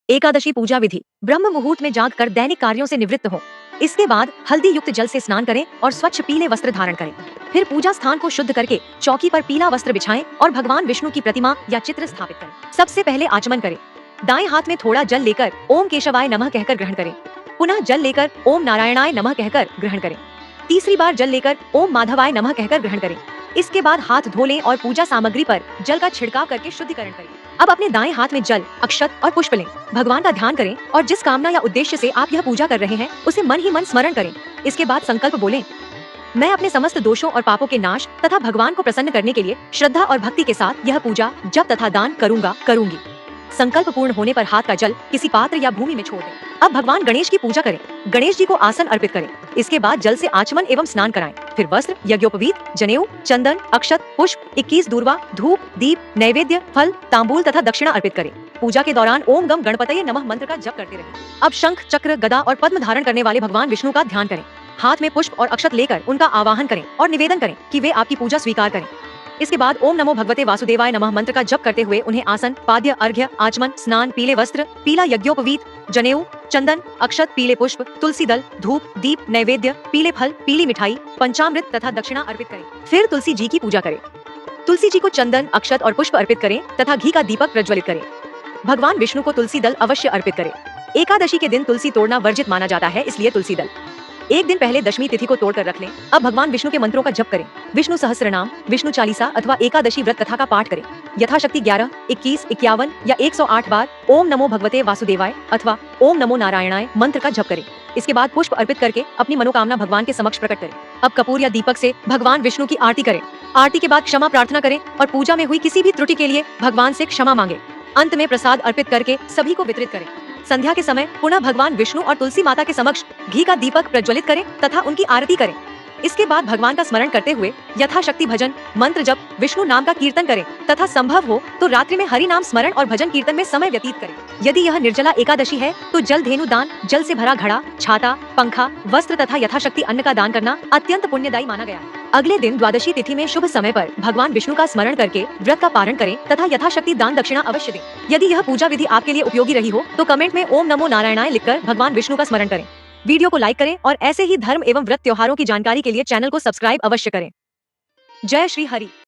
एकादशी पूजा विधि। ब्रह्म मुहूर्त में जाग कर दैनिक कार्यों से निवृत्त हो। इसके बाद हल्दी युक्त जल से स्नान करें और स्वच्छ पीले वस्त्र धारण करें। फिर पूजा स्थान को शुद्ध करके चौकी पर पीला वस्त्र बिछाएं और भगवान विष्णु की प्रतिमा या चित्र स्थापित करें। सबसे पहले आचमन करें। दाएं हाथ में थोड़ा जल लेकर ओम केशवाय नमः कहकर ग्रहण करें। पुनः जल लेकर ओम नारायणाय नमः कहकर ग्रहण करें। तीसरी बार जल लेकर ओम माधवाय नमः कहकर ग्रहण करें। इसके बाद हाथ धो लें और पूजा सामग्री पर जल का छिड़काव करके शुद्धिकरण करें। अब अपने दाएं हाथ में जल, अक्षत और पुष्प लें। भगवान का ध्यान करें और जिस कामना या उद्देश्य से आप यह पूजा कर रहे हैं उसे मन ही मन स्मरण करें। इसके बाद संकल्प बोलें, मैं अपने समस्त दोषों और पापों के नाश तथा भगवान को प्रसन्न करने के लिए श्रद्धा और भक्ति के साथ यह पूजा, जप तथा दान करूंगी। संकल्प पूर्ण होने पर हाथ का जल किसी पात्र या भूमि में छोड़ दें। अब भगवान गणेश की पूजा करें। गणेश जी को आसन अर्पित करें। इसके बाद जल से आचमन एवं स्नान कराएं। फिर वस्त्र, यज्ञोपवीत, जनेऊ, चंदन, अक्षत, पुष्प, 21 दूर्वा, धूप, दीप, नैवेद्य, फल, तांबूल तथा दक्षिणा अर्पित करें। पूजा के दौरान ओम गम गणपतये नमः मंत्र का जप करते रहें। अब शंख, चक्र, गदा और पद्म धारण करने वाले भगवान विष्णु का ध्यान करें। हाथ में पुष्प और अक्षत लेकर उनका आवाहन करें और निवेदन करें कि वे आपकी पूजा स्वीकार करें। इसके बाद ओम नमो भगवते वासुदेवाय नमः मंत्र का जप करते हुए उन्हें आसन, पाद्य, अर्घ्य, आचमन, स्नान, पीले वस्त्र, पीला यज्ञोपवीत, जनेऊ, चंदन, अक्षत, पीले पुष्प, तुलसी दल, धूप, दीप, नैवेद्य, पीले फल, पीली मिठाई, पंचामृत तथा दक्षिणा अर्पित करें। फिर तुलसी जी की पूजा करें। तुलसी जी को चंदन, अक्षत और पुष्प अर्पित करें तथा घी का दीपक प्रज्वलित करें। भगवान विष्णु को तुलसी दल अवश्य अर्पित करें। एकादशी के दिन तुलसी तोड़ना वर्जित माना जाता है, इसलिए तुलसी दल एक दिन पहले दशमी तिथि को तोड़कर रख लें। अब भगवान विष्णु के मंत्रों का जप करें। विष्णु सहस्रनाम, विष्णु चालीसा अथवा एकादशी व्रत कथा का पाठ करें। यथाशक्ति 11, 21, 51 या 108 बार ओम नमो भगवते वासुदेवाय अथवा ओम नमो नारायणाय मंत्र का जप करें। इसके बाद पुष्प अर्पित करके अपनी मनोकामना भगवान के समक्ष प्रकट करें। अब कपूर या दीपक से भगवान विष्णु की आरती करें। आरती के बाद क्षमा प्रार्थना करें और पूजा में हुई किसी भी त्रुटि के लिए भगवान से क्षमा मांगे। अंत में प्रसाद अर्पित करके सभी को वितरित करें। संध्या के समय पुनः भगवान विष्णु और तुलसी माता के समक्ष घी का दीपक प्रज्वलित करें तथा उनकी आरती करें। इसके बाद भगवान का स्मरण करते हुए यथाशक्ति भजन, मंत्र जप, विष्णु नाम का कीर्तन करें तथा संभव हो तो रात्रि में हरि नाम स्मरण और भजन कीर्तन में समय व्यतीत करें। यदि यह निर्जला एकादशी है तो जल धेनु दान, जल से भरा घड़ा, छाता, पंखा, वस्त्र तथा यथाशक्ति अन्न का दान करना अत्यंत पुण्यदायी माना गया है। अगले दिन द्वादशी तिथि में शुभ समय पर भगवान विष्णु का स्मरण करके व्रत का पारण करें तथा यथाशक्ति दान दक्षिणा अवश्य दें। यदि यह पूजा विधि आपके लिए उपयोगी रही हो तो कमेंट में ओम नमो नारायणाय लिखकर भगवान विष्णु का स्मरण करें। वीडियो को लाइक करें और ऐसे ही धर्म एवं व्रत त्योहारों की जानकारी के लिए चैनल को सब्सक्राइब अवश्य करें। जय श्री हरि।